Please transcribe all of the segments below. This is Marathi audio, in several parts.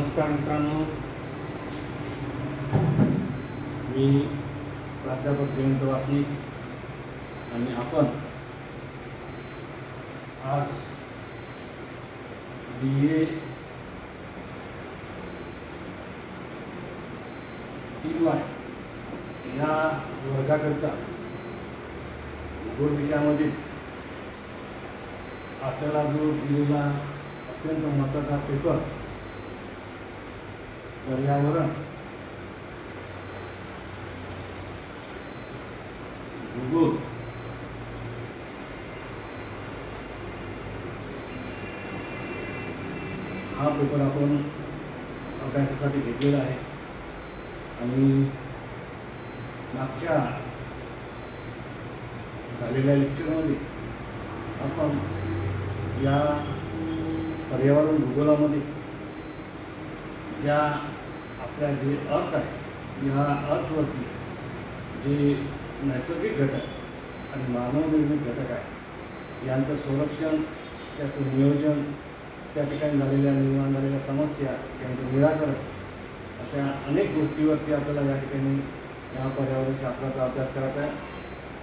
नमस्कार मित्रांनो, मी प्राध्यापक जयंत वासनिक आणि आपण आज BA TY या वर्गाकरिता भूगोल विषयामध्ये आपल्याला जो दिलेला अत्यंत महत्त्वाचा पेपर पर्यावरण भूगोल हा पेपर आपण अभ्यासासाठी घेतलेला आहे आणि मागच्या झालेल्या लेक्चरमध्ये आपण या पर्यावरण भूगोलामध्ये ज्या आपल्या जे अर्थ आहे या अर्थवरती जे नैसर्गिक घटक आणि मानवनिर्मित घटक आहे यांचं संरक्षण, त्याचं नियोजन, त्या ठिकाणी निर्माण झालेल्या समस्या यांचं निराकरण अशा अनेक गोष्टीवरती आपल्याला या ठिकाणी या पर्यावरण शास्त्राचा अभ्यास करायचा आहे।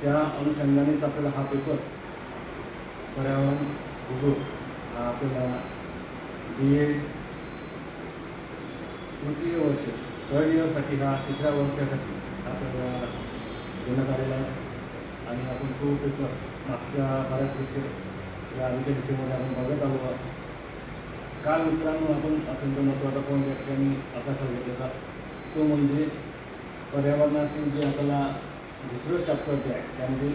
त्या अनुषंगानेच आपल्याला हा पेपर पर्यावरण भूगोल हा आपल्याला BA तृतीय वर्ष थर्ड इयरसाठी हा तिसऱ्या वर्षासाठी आपल्याला देण्यात आलेला आहे आणि आपण तो पेपर मागच्या बऱ्याच लेक्चर या आधीच्या लेक्चरमध्ये आपण बघत आलो आहोत। काल मित्रांनो आपण अत्यंत महत्त्वाचा पॉईंट या ठिकाणी अभ्यासाला घेतला तो म्हणजे पर्यावरणातील जे आपल्याला दुसरं चॅप्टर जे आहे त्यामध्ये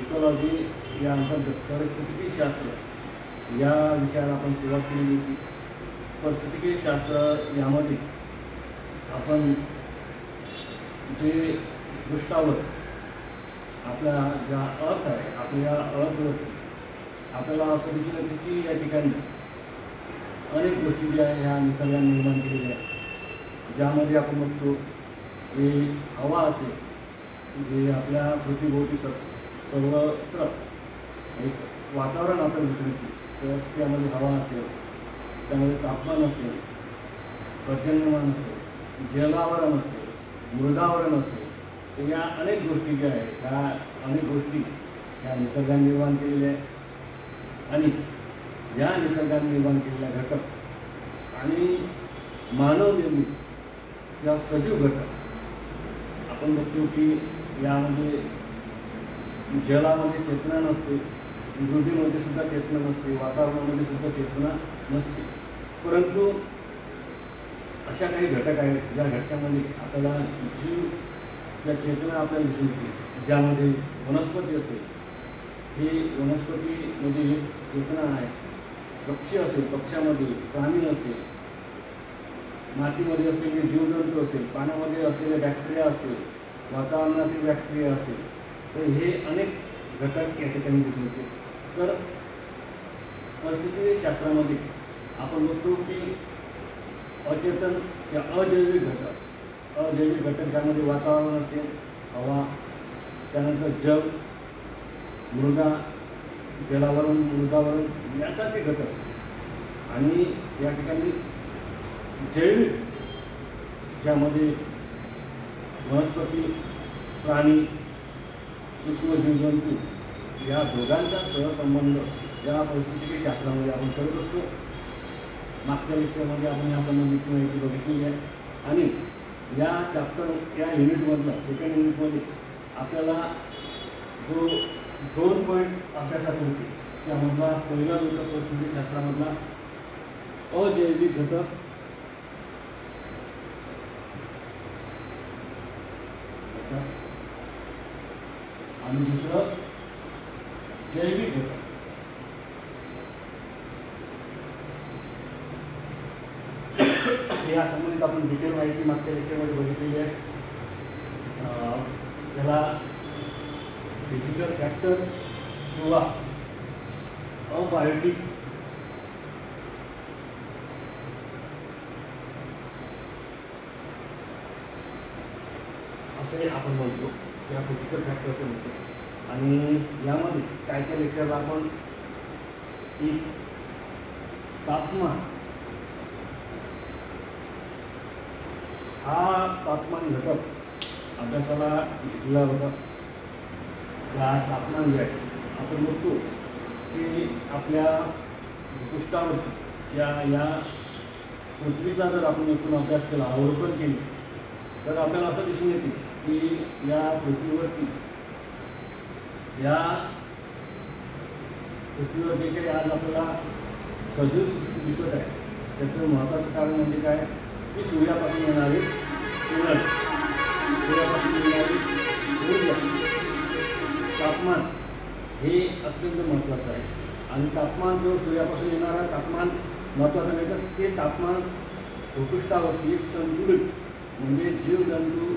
इकॉलॉजी या अंतर्गत परिस्थितिकी शास्त्र या विषयाला आपण सुरुवात केली होती। परिस्थितिकी शास्त्र यामध्ये आपण जे पृष्ठावर आपला ज्या अर्थ आहे आपल्या अर्थवरती आपल्याला असं दिसून येतं की या ठिकाणी अनेक गोष्टी ज्या आहे ह्या निसर्गाने निर्माण केलेल्या आहेत, ज्यामध्ये आपण बघतो की हवा असेल जे आपल्या पृथ्वीभोवती सर्वत्र एक वातावरण आपल्याला दिसून येते, तर त्यामध्ये हवा असेल, त्यामध्ये तापमान असेल, पर्जन्यमान असेल, जलावरण असेल, मृदावरण असेल, तर या अनेक गोष्टी ज्या आहेत ह्या अनेक गोष्टी ह्या निसर्गाने निर्माण केलेल्या आहेत आणि या निसर्गाने निर्माण केलेल्या घटक आणि मानवनिर्मित या सजीव घटक आपण बघतो की यामध्ये जलामध्ये चेतना नसते, मृदेमध्ये सुद्धा चेतना नसते, वातावरणामध्ये सुद्धा चेतना नसते, परंतु अशा काही घटक आहेत ज्या घटकामध्ये आपल्याला जीव या चेतना आपल्याला दिसून येते, ज्यामध्ये वनस्पती असेल, ही वनस्पतीमध्ये एक चेतना आहे, पक्षी असेल, पक्ष्यामध्ये प्राणी असेल, मातीमध्ये असलेले जीवजंतू असेल, पाण्यामध्ये असलेले बॅक्टेरिया असेल, वातावरणातील बॅक्टेरिया असेल, तर हे अनेक घटक या ठिकाणी दिसून येते। तर परिस्थिती शास्त्रामध्ये आपण बघतो की अचेतन किंवा अजैविक घटक ज्यामध्ये वातावरण असेल, हवा, त्यानंतर जल, मृदा, जलावरण, मृदावरण यासारखे घटक आणि या ठिकाणी जैविक ज्यामध्ये वनस्पती, प्राणी, सूक्ष्म जीवजंतू या दोघांचा सहसंबंध या परिस्थितिकी शास्त्रामध्ये आपण करत असतो। मागच्या लेक्चरमध्ये आपण या संबंधीची माहिती बघितली आहे आणि या चॅप्टर या युनिटमधला सेकंड युनिटमध्ये आपल्याला जो 2 पॉईंट अभ्यासाचे होते त्यामधला पहिला जो परिस्थिती शास्त्रामधला अजैविक घटक आणि दुसरं जैविक घटक। या संबंधित आपण डिटेल माहिती मागच्या लेक्चरमध्ये बघितलेली आहे। त्याला फिजिकल फॅक्टर्स किंवा अबायोटिक असे आपण म्हणतो, या फिजिकल फॅक्टर्स म्हणतो। आणि यामध्ये कालच्या लेक्चरला आपण एक तापमान हा तापमान घटक अभ्यासाला घेतला होता. या तापमान जे आहे आपण बघतो की आपल्या पृष्ठावरती या पृथ्वीचा जर आपण एकूण अभ्यास केला, अवलोकन केले, तर आपल्याला असं दिसून येते की या पृथ्वीवर जे काही आज आपल्याला सजीव सृष्टी दिसत आहे त्याचं महत्त्वाचं कारण म्हणजे काय की सूर्यापासून येणारे किरण, सूर्यापासून येणारी ऊर्जा, तापमान हे अत्यंत महत्त्वाचं आहे. आणि तापमान केवळ सूर्यापासून येणारा तापमान महत्त्वाचं नाही, तर ते तापमान भूपृष्ठावरती एक संतुलित म्हणजे जीवजंतू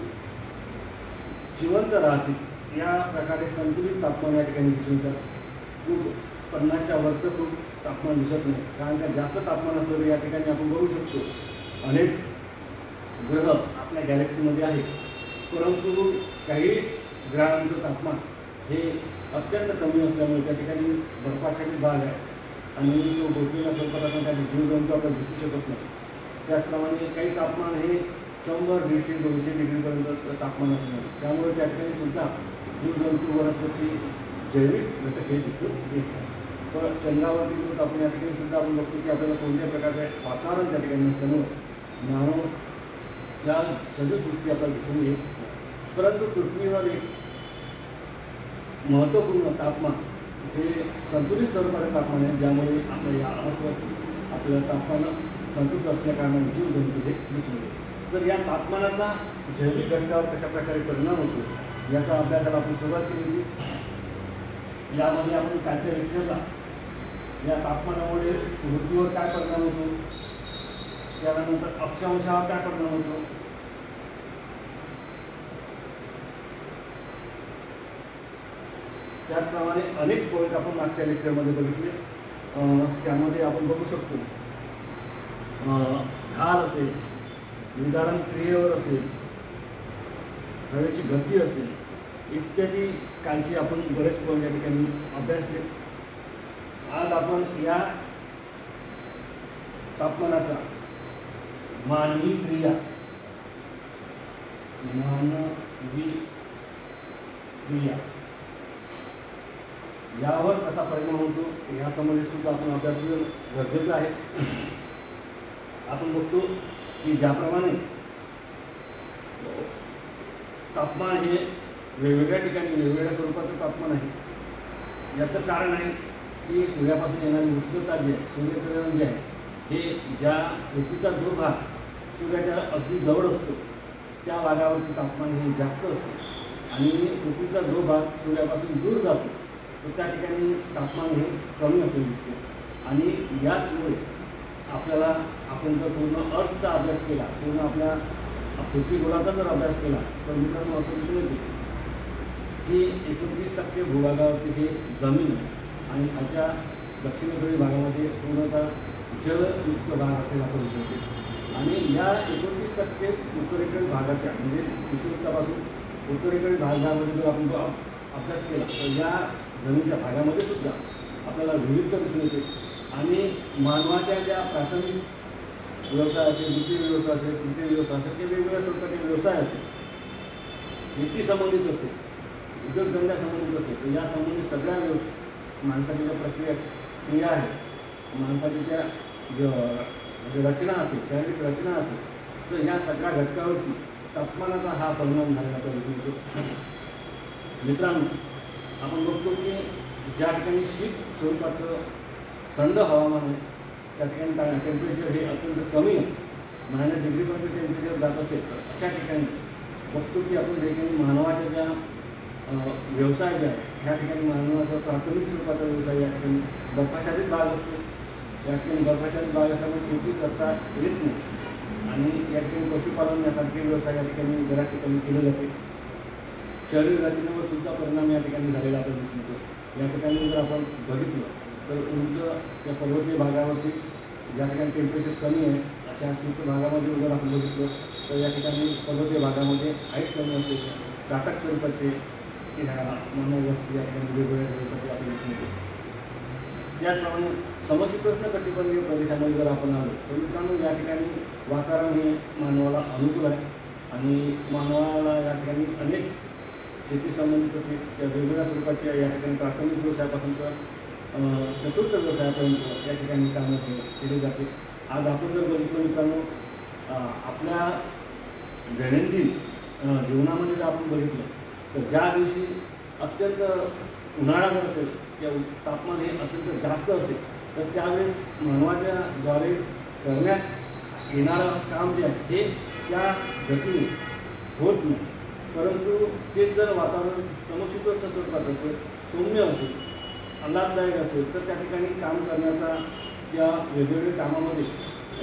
जिवंत राहतील या प्रकारे संतुलित तापमान या ठिकाणी दिसून येतात. खूप 50च्या वरचं खूप तापमान दिसत नाही, कारण का जास्त तापमान असल्यावर या ठिकाणी आपण बघू शकतो अनेक ग्रह आपल्या गॅलेक्सीमध्ये आहेत, परंतु काही ग्रहांचं तापमान हे अत्यंत कमी असल्यामुळे त्या ठिकाणी बर्फाच्छादित भाग आहे आणि तो गोठलेल्या स्वरूपात आपण त्या जीवजंतू आपल्याला दिसू शकत नाही. त्याचप्रमाणे काही तापमान हे 100, 150, 200 डिग्रीपर्यंत तापमान असणार, त्यामुळे त्या ठिकाणी सुद्धा जीवजंतू, वनस्पती, जैविक घटक हे दिसून येतात. पण चंद्रावरती जो आपण या ठिकाणी सुद्धा आपण बघतो की आपल्याला कोणत्याही प्रकारचे वातावरण त्या ठिकाणी नसल्यामुळं मानव या सजीवसृष्टी आपल्याला दिसून येत नाही. परंतु पृथ्वीवर एक महत्त्वपूर्ण तापमान जे संतुलित स्वरूपाचं तापमान आहे, ज्यामुळे आपल्या या अर्थवरती आपल्याला तापमान संतुलित असल्या कारणाने जीवजंतू हे दिसून येते. तर या तापमानाचा जैविक घटकावर कशाप्रकारे परिणाम होतो याचा अभ्यासाला आपण सुरुवात केली. यामध्ये आपण कालच्या लेक्चरला या तापमानामुळे ऋतूवर काय परिणाम होतो, त्यानंतर अक्षांशावर काय परिणाम होतो, त्याचप्रमाणे अनेक पॉईंट आपण मागच्या लेक्चरमध्ये बघितले. त्यामध्ये आपण बघू शकतो ढाल असेल, विदारण क्रियेवर असेल, हवेची गती असेल इत्यादी कालची आपण बरेच पॉईंट या ठिकाणी अभ्यासले. आज आपण या तापमानाचा मानवी क्रिया यावर कसा परिणाम होतो यासंबंधी सुद्धा आपण अभ्यास गरजेचं आहे. आपण बघतो की ज्याप्रमाणे तापमान हे वेगवेगळ्या ठिकाणी वेगवेगळ्या स्वरूपाचं तापमान आहे, याचं कारण आहे की सूर्यापासून येणारी उष्णता जी आहे, सूर्यकिरण जे आहे, हे ज्या पृथ्वीचा जो भाग सूर्याच्या अगदी जवळ असतो त्या भागावरती तापमान हे जास्त असते आणि पृथ्वीचा जो भाग सूर्यापासून दूर जातो तर त्या ठिकाणी तापमान हे कमी असले दिसते. आणि याचमुळे आपल्याला आपण जर पूर्ण अर्थचा अभ्यास केला, पूर्ण आपल्या पृथ्वीगोलाचा जर अभ्यास केला तर मित्रांनो असं दिसून येते की 29% भूभागावरती हे जमीन आहे आणि खालच्या दक्षिणेकडील भागामध्ये पूर्णतः जलयुक्त भाग असलेला आपण दिसून येते. आणि या 29% उत्तरेकडील भागाच्या म्हणजे विषुववृत्तापासून उत्तरेकडील भागामध्ये जर आपण अभ्यास केला तर या जमिनीच्या भागामध्ये सुद्धा आपल्याला विविधता दिसून येते. आणि मानवाच्या ज्या प्राथमिक व्यवसाय असेल, द्वितीय व्यवसाय असेल, तृतीय व्यवसाय असेल, ते वेगवेगळ्या स्वरूपाचे व्यवसाय असेल, शेती संबंधित असेल, उद्योगधंद्या संबंधित असेल, तर या संबंधित सगळ्या माणसाच्या ज्या क्रिया आहेत, माणसाची त्या म्हणजे रचना असेल, शारीरिक रचना असेल, तर ह्या सगळ्या घटकावरती तापमानाचा हा परिणाम झालेला आपल्याला दिसून येतो. मित्रांनो, आपण बघतो की ज्या ठिकाणी शीत स्वरूपाचं थंड हवामान आहे त्या ठिकाणी टेम्परेचर हे अत्यंत कमी आहे, -डिग्रीपर्यंत टेम्परेचर जात असेल तर अशा ठिकाणी बघतो की आपण त्या ठिकाणी मानवाच्या ज्या व्यवसाय जे आहे ह्या ठिकाणी मानवाचा प्राथमिक स्वरूपाचा व्यवसाय या ठिकाणी बर्फाच्छादित भाग असतो. या ठिकाणी बर्फाच्छादित भाग असल्यामुळे शेती करता येत नाही आणि या ठिकाणी पशुपालन यासारखे व्यवसाय या ठिकाणी बऱ्याच ठिकाणी केले जाते. शरीर रचनेवर सुद्धा परिणाम या ठिकाणी झालेला आपल्याला दिसून येतो. या ठिकाणी जर आपण बघितलं तर उंच या पर्वतीय भागावरती ज्या ठिकाणी टेम्परेचर कमी आहे अशा शीत भागामध्ये जर आपण बघितलं तर या ठिकाणी पर्वतीय भागामध्ये हाईट कमी असते, काटक स्वरूपाचे मानव वस्ती या ठिकाणी वेगवेगळ्या स्वरूपाचे आपल्याला दिसून येते. त्याचप्रमाणे समशीतोष्ण कटिबंधीय प्रदेशामध्ये जर आपण आलो तर मित्रांनो या ठिकाणी वातावरण हे मानवाला अनुकूल आहे. आणि मानवाला या ठिकाणी अनेक शेती संबंधित असेल त्या वेगवेगळ्या स्वरूपाच्या या ठिकाणी प्राथमिक व्यवसायापासून तर चतुर्थ व्यवसायापर्यंत या ठिकाणी कामं केली जाते. आज आपण जर बघितलं मित्रांनो, आपल्या दैनंदिन जीवनामध्ये जर आपण बघितलं तर ज्या दिवशी अत्यंत उन्हाळा जर असेल किंवा तापमान हे अत्यंत जास्त असेल तर त्यावेळेस मानवाच्या द्वारे करण्यात येणारं काम जे आहे हे त्या गतीने होत नाही. परंतु तेच जर वातावरण समशीतोष्ण स्वरूपात असेल, सौम्य असेल, आल्हाददायक असेल तर त्या ठिकाणी काम करण्याचा या वेगवेगळ्या कामामध्ये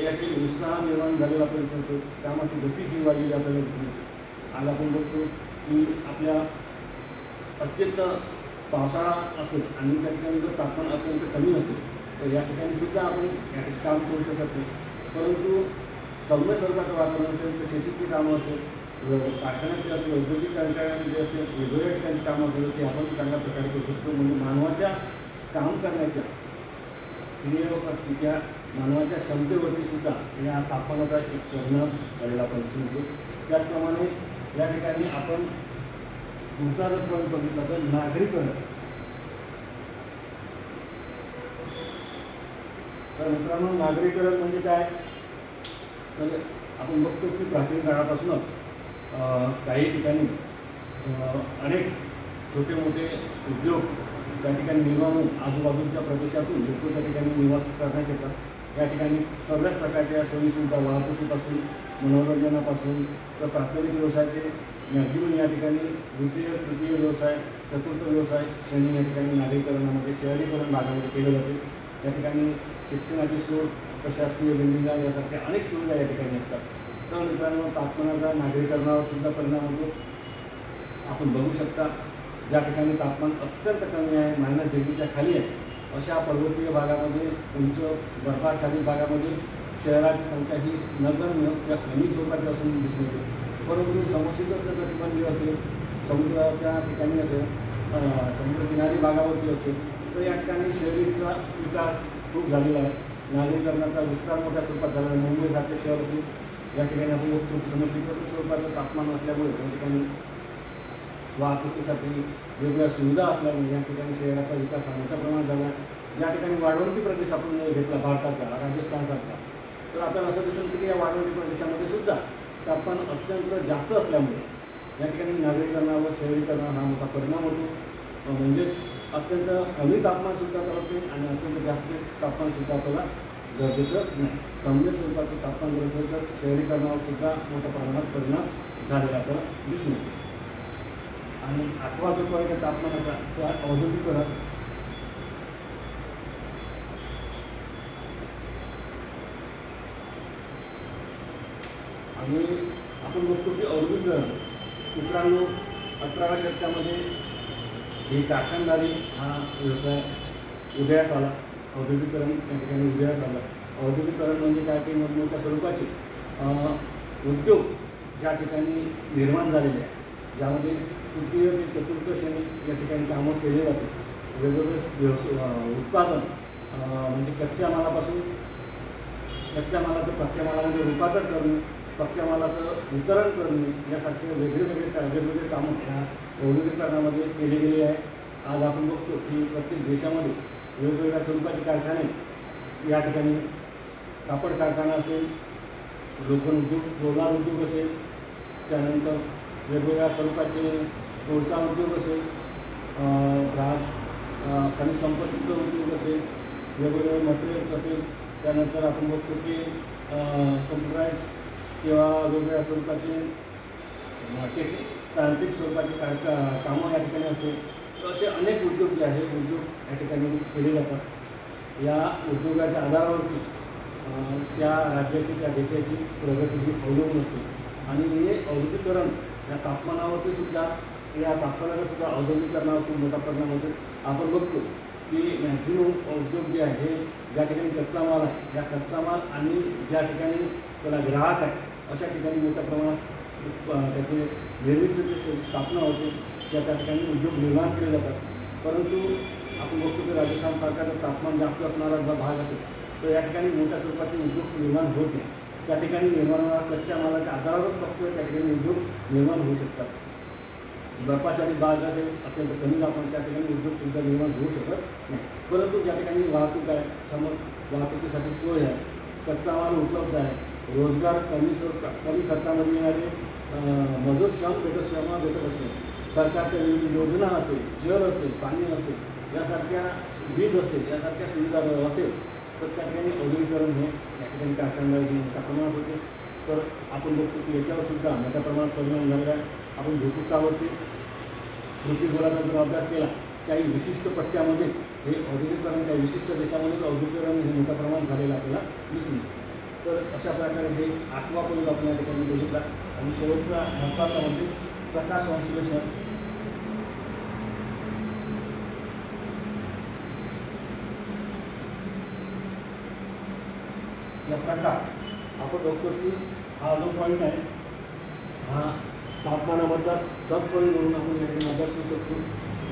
या ठिकाणी उत्साह निर्माण झालेला आपल्याला दिसून येतो. कामाची गती ही वाढलेली आपल्याला दिसून येते. आज आपण बघतो की आपल्या अत्यंत पावसाळा असेल आणि त्या ठिकाणी जर तापमान अत्यंत कमी असेल तर या ठिकाणी सुद्धा आपण या ठिकाणी काम करू शकत नाही. परंतु सौम्य स्वरूपाचं वातावरण असेल तर शेतीची कामं असेल, कारखान्यातले असेल, औद्योगिक कारखान्यामध्ये असेल, वेगवेगळ्या ठिकाणी कामं असेल ते आपण चांगल्या प्रकारे करू शकतो. म्हणजे मानवाच्या काम करण्याच्या क्रियेवरती त्या मानवाच्या क्षमतेवरती सुद्धा या तापमानाचा एक परिणाम झालेला आपण दिसून येतो. त्याचप्रमाणे या ठिकाणी आपण पुढचा जर पॉईंट बघितला तर नागरीकरण. तर मित्रांनो, नागरीकरण म्हणजे काय तर आपण बघतो की प्राचीन काळापासूनच काही ठिकाणी अनेक छोटे मोठे उद्योग त्या ठिकाणी निर्माण होऊन आजूबाजूच्या प्रदेशातून लोक त्या ठिकाणी निवास करण्यास येतात. या ठिकाणी सगळ्याच प्रकारच्या सोयीसुविधा, वाहतुकीपासून मनोरंजनापासून तर प्राथमिक व्यवसाय ते मॅक्झिमम या ठिकाणी द्वितीय तृतीय व्यवसाय, चतुर्थ व्यवसाय श्रेणी या ठिकाणी नागरीकरणामध्ये शहरीकरण भागामध्ये केले जाते. या ठिकाणी शिक्षणाची सोय, प्रशासकीय बिल्डिंगा यासारख्या अनेक सुविधा या ठिकाणी असतात. तर मित्रांनो, तापमानाचा नागरीकरणावर सुद्धा परिणाम होतो. आपण बघू शकता ज्या ठिकाणी तापमान अत्यंत कमी आहे, -डिग्रीच्या खाली आहे अशा पर्वतीय भागामध्ये, उंच बर्फाच्छादित भागामध्ये शहराची संख्या ही नगण्य किंवा कमी स्वरूपाची असून दिसून येते. परंतु समशीतोष्ण कटिबंधीय असेल, समुद्राच्या ठिकाणी असेल, समुद्रकिनारी भागावरती असेल तर या ठिकाणी शहरीचा विकास खूप झालेला आहे. नागरीकरणाचा विस्तार मोठ्या स्वरूपात झाला आहे. मुंबईसारखे शहर असेल या ठिकाणी आपण बघतो की समशीतोष्ण स्वरूपाचं तापमान असल्यामुळे त्या ठिकाणी वाहतुकीसाठी वेगवेगळ्या सुविधा असल्यामुळे या ठिकाणी शहराचा विकास हा मोठ्या प्रमाणात झाला. ज्या ठिकाणी वाळवंटी प्रदेश आपण घेतला भारताचा, राजस्थानसारखा, तर आपल्याला असं दिसून येतं की या वाळवंटी प्रदेशामध्ये सुद्धा तापमान अत्यंत जास्त असल्यामुळे या ठिकाणी नागरीकरणावर शहरीकरणावर हा मोठा परिणाम होतो. म्हणजेच अत्यंत कमी तापमानसुद्धा करत नाही आणि अत्यंत जास्त तापमानसुद्धा आपल्याला गरजेचं नाही. सौम्य स्वरूपाचं तापमान जर असेल तर शहरीकरणावर सुद्धा मोठ्या प्रमाणात परिणाम झालेला आपल्याला दिसून येतो. आणि 8वा जो पॉईंट आहे तापमानाचा तो आहे औद्योगिकरण. आणि आपण बघतो की औद्योगिकरण मित्रांनो 18व्या शतकामध्ये ही कारखानदारी हा व्यवसाय उदयास आला. औद्योगिकरण त्या ठिकाणी उदयास आला. औद्योगिकरण म्हणजे काय की मोठमोठ्या स्वरूपाचे उद्योग ज्या ठिकाणी निर्माण झालेले आहे, ज्यामध्ये तृतीय ते चतुर्थ श्रेणी या ठिकाणी कामं केले जाते. वेगवेगळे उत्पादन म्हणजे कच्च्या मालापासून कच्च्या मालाचं पक्क्या मालामध्ये रूपांतर करणे, पक्क्या मालाचं वितरण करणे यासारखे वेगवेगळे कामं ह्या औद्योगिकरणामध्ये केले गेले आहे. आज आपण बघतो की प्रत्येक देशामध्ये वेगवेगळ्या स्वरूपाचे कारखाने या ठिकाणी कापड कारखाना असेल, लोखंड उद्योग, लोणार उद्योग असेल, त्यानंतर वेगवेगळ्या स्वरूपाचे कोळसा उद्योग असेल, खनिज संपत्तीचा उद्योग असेल, वेगवेगळे मटेरियल्स असेल, त्यानंतर आपण बघतो की कम्प्युटराईज किंवा वेगवेगळ्या स्वरूपाचे तांत्रिक स्वरूपाचे कामं या ठिकाणी असेल, तर असे अनेक उद्योग जे आहेत उद्योग या ठिकाणी केले जातात. या उद्योगाच्या आधारावरतीच त्या राज्याची त्या देशाची प्रगती ही अवलंबून असते. आणि हे औद्योगिकरण या तापमानावरती सुद्धा या तापमानाचा सुद्धा औद्योगिकरणावर खूप मोठा परिणाम होतो. आपण बघतो की मॅक्झिमम उद्योग जे आहे ज्या ठिकाणी कच्चा माल आहे, या कच्चा माल आणि ज्या ठिकाणी त्याला ग्राहक आहे अशा ठिकाणी मोठ्या प्रमाणात त्याची निर्मितीची स्थापना होते, त्या ठिकाणी उद्योग निर्माण केले जातात. परंतु आपण बघतो की राजस्थानसारखा जर तापमान जास्त असणारा जर भाग असेल तर या ठिकाणी मोठ्या स्वरूपाचे उद्योग निर्माण होत नाही. त्या ठिकाणी निर्माण होणाऱ्या कच्च्या मालाच्या आधारावरच फक्त त्या ठिकाणी उद्योग निर्माण होऊ शकतात. बर्फाच्छादित भाग असेल अत्यंत कमी आपण त्या ठिकाणी उद्योगसुद्धा निर्माण होऊ शकत नाही. परंतु ज्या ठिकाणी वाहतूक आहे, वाहतुकीसाठी सोय आहे, कच्चा माल उपलब्ध आहे, रोजगार कमी खर्चामध्ये येणारे मजूर श्रम भेटत असेल, सरकारच्या विविध योजना असेल, जल असेल, पाणी असेल, यासारख्या वीज असेल, यासारख्या सुविधा असेल तर त्या ठिकाणी औद्योगिकरण हे या ठिकाणी कारखानदारी मोठ्या प्रमाणात होते. तर आपण बघतो की याच्यावर सुद्धा मोठ्या प्रमाणात परिणाम झालेला आहे. आपण भूपृष्ठावरती पृथ्वी गोलाचा जर अभ्यास केला, काही विशिष्ट पट्ट्यामध्येच हे औद्योगिकरण, काही विशिष्ट देशामध्येच औद्योगिकरण हे मोठ्या प्रमाणात झालेलं आपल्याला दिसून येतं. तर अशा प्रकारे हे 8वा पैलू आपण या ठिकाणी बघितला. आणि शेवटचा महत्त्वाचा म्हणजे प्रकाश संश्लेषण. या प्रकाश आपण बघतो की हा जो पॉईंट आहे हा तापमानामधला सब पॉईंट म्हणून आपण या ठिकाणी अभ्यास करू शकतो.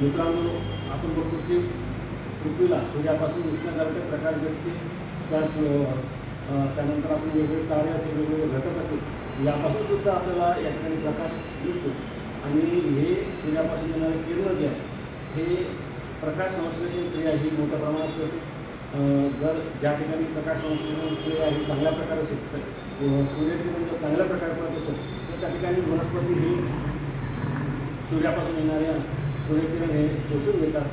मित्रांनो, आपण बघतो की पृथ्वीला सूर्यापासून उष्णताचे प्रकाश भेटते. त्यानंतर आपण वेगवेगळे तारे असेल, वेगवेगळे घटक असेल, यापासून सुद्धा आपल्याला या ठिकाणी प्रकाश मिळतो. आणि हे सूर्यापासून येणारे किरण जे आहे हे प्रकाश संश्लेषण क्रिया ही मोठ्या प्रमाणात करते. जर ज्या ठिकाणी प्रकाश संश्लेषण क्रिया ही चांगल्या प्रकारे असेल, तर सूर्यकिरण जर चांगल्या प्रकारे पडत असेल तर त्या ठिकाणी वनस्पती ही सूर्यापासून येणाऱ्या सूर्यकिरण हे शोषून घेतात,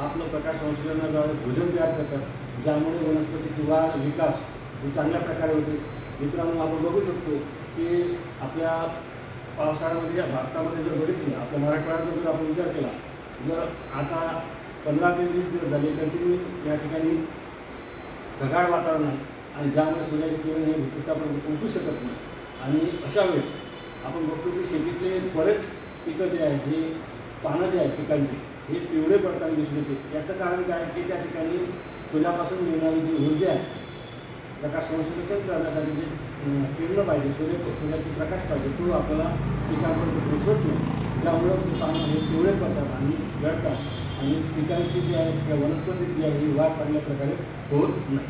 आपलं प्रकाश संश्लेषणाद्वारे भोजन तयार करतात, ज्यामुळे वनस्पतीची वाढ विकास ही चांगल्या प्रकारे होते. मित्रांनो, आपण बघू शकतो की आपल्या पावसाळ्यामध्ये भारतामध्ये जर बघितली, आपल्या मराठवाड्याचा जर आपण विचार केला, जर आता 15 ते 20 दिवस झाले कंटिन्यू या ठिकाणी ढगाळ वातावरण आहे आणि ज्यामुळे सूर्याचे किरण हे भूपृष्ठापर्यंत पोहोचू शकत नाही. आणि अशा वेळेस आपण बघतो की शेतीतले बरेच पिकं जे आहेत, हे पानं जे आहेत पिकांची, हे पिवळे पडताना दिसून येते. याचं कारण काय की त्या ठिकाणी सूर्यापासून मिळणारी जी ऊर्जा आहे, प्रकाश संश्लेषण करण्यासाठी जे किरण पाहिजे, सूर्याचे प्रकाश पाहिजे, तो आपल्याला पिकांपर्यंत पोहोचत नाही. ज्यामुळं ते पानं हे पिवळे पडतात आणि गळतात आणि पिकांची जी आहे किंवा वनस्पती जी आहे ही वाढ चांगल्या प्रकारे होत नाही.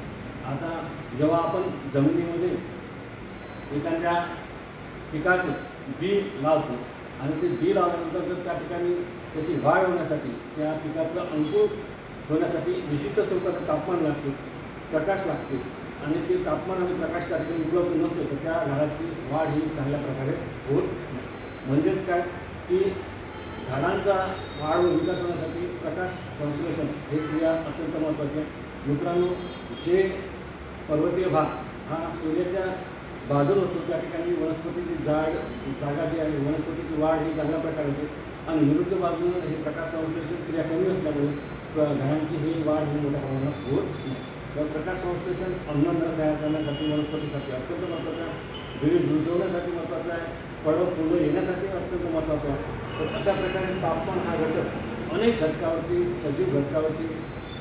आता जेव्हा आपण जमिनीमध्ये एखाद्या पिकाचं बी लावतो आणि ते बी लावल्यानंतर जर त्या ठिकाणी त्याची वाढ होण्यासाठी, त्या पिकाचं अंकुर होण्यासाठी विशिष्ट स्वरूपाचं तापमान लागते, प्रकाश लागते. आणि ते तापमान आणि प्रकाश त्या ठिकाणी उपलब्ध नसेल तर त्या झाडाची वाढ ही चांगल्या प्रकारे होत नाही. म्हणजेच काय की झाडांचा वाढ व विकास होण्यासाठी प्रकाश संश्लेषण हे क्रिया अत्यंत महत्त्वाची आहे. मित्रांनो, जे पर्वतीय भाग हा सूर्याच्या बाजूला होतो त्या ठिकाणी वनस्पतीची जागा जी आहे, वनस्पतीची वाढ ही चांगल्या प्रकारे होते. आणि विरुद्ध बाजूने हे प्रकाश संश्लेषण क्रिया कमी असल्यामुळे झाडांची ही वाढ ही मोठ्या प्रमाणात होत नाही. तर प्रकाश संश्लेषण अन्न तयार करण्यासाठी वनस्पतीसाठी अत्यंत महत्त्वाचं आहे, बीज रुजवण्यासाठी महत्त्वाचं आहे, फळं फुलं येण्यासाठी अत्यंत महत्त्वाचं आहे. तर अशा प्रकारे तापमान हा घटक अनेक घटकावरती, सजीव घटकावरती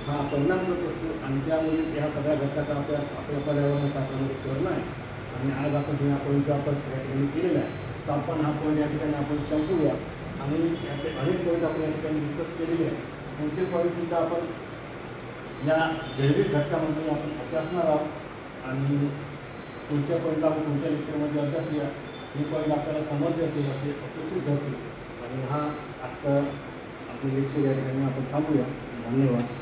हा परिणाम करत असतो. आणि त्यामुळे ह्या सगळ्या घटकाचा अभ्यास आपल्या पर्यावरणशास्त्रामध्ये करणं आहे. आणि आज आपण ह्या पॉईंटचा अभ्यास या ठिकाणी केलेला आहे. तापमान हा पॉईंट या ठिकाणी आपण संपूया आणि याचे अनेक पॉईंट आपण या ठिकाणी डिस्कस केलेले आहे. पुढचे पॉईंटसुद्धा आपण या जैविक घटकामध्ये आपण अभ्यासणार आहोत आणि पुढच्या पॉईंटला आपण पुढच्या लेक्चरमध्ये अभ्यासूया. हे पॉईंट आपल्याला समजले असेल असे अपेक्षित धरतो. आणि हा आजचा आपली लेक्चर या ठिकाणी आपण थांबूया. धन्यवाद.